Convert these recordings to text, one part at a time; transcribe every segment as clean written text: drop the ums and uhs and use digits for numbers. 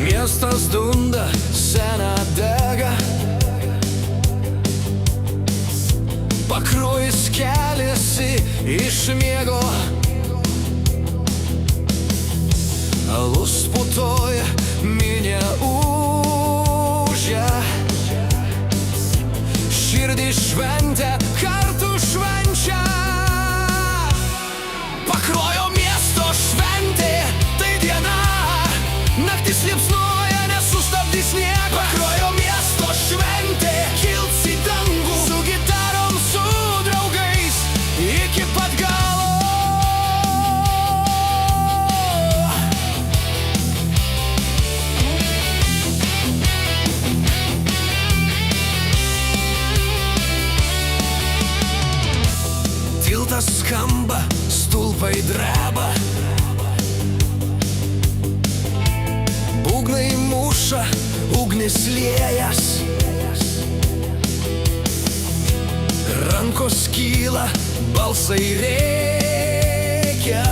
Miestas dunda, scena dega, pakruojus keliasi iš miego, alus putoja, minia ūžia, širdį šventę kartu švenčia. Pakruojo miesto šventė, tai diena, naktis liepsnoja, nesustabdys sniego. Pakruojo miesto šventė, kils į dangų, su gitarom, su draugais, iki pat galo. Tiltas skamba, stulpai dreba, būgnai muša, ugnis liejas, rankos kyla, balsai rėkia,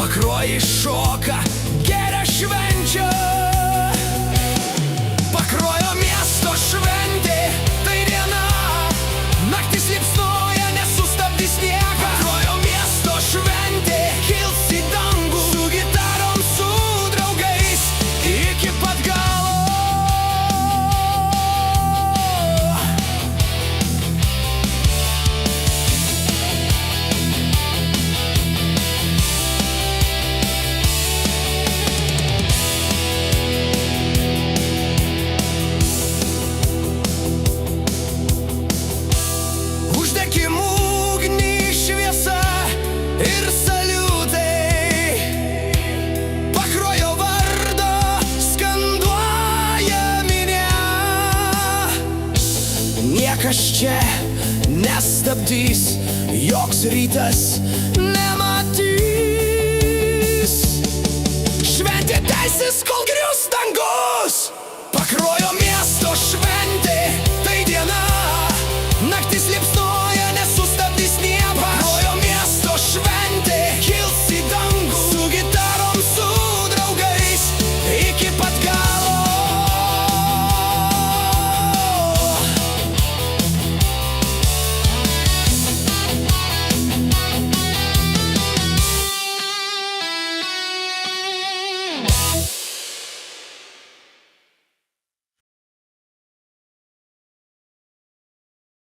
Pakruojai šoka, geria švenčia. Pakruojo miesto šventė, tai diena, naktis liepsnoja, nesustabdys sniego. Pakruojo miesto šventė, kils į dangų, su gitarom, su draugais, iki pat galo. Uždekim ugnį, šviesa ir saliutai, Pakruojo vardo skanduoja minia. Niekas čia nestabdys, joks rytas nematys. Šventė tęsis, kol grius dangus. Pakruojo miesto šventė.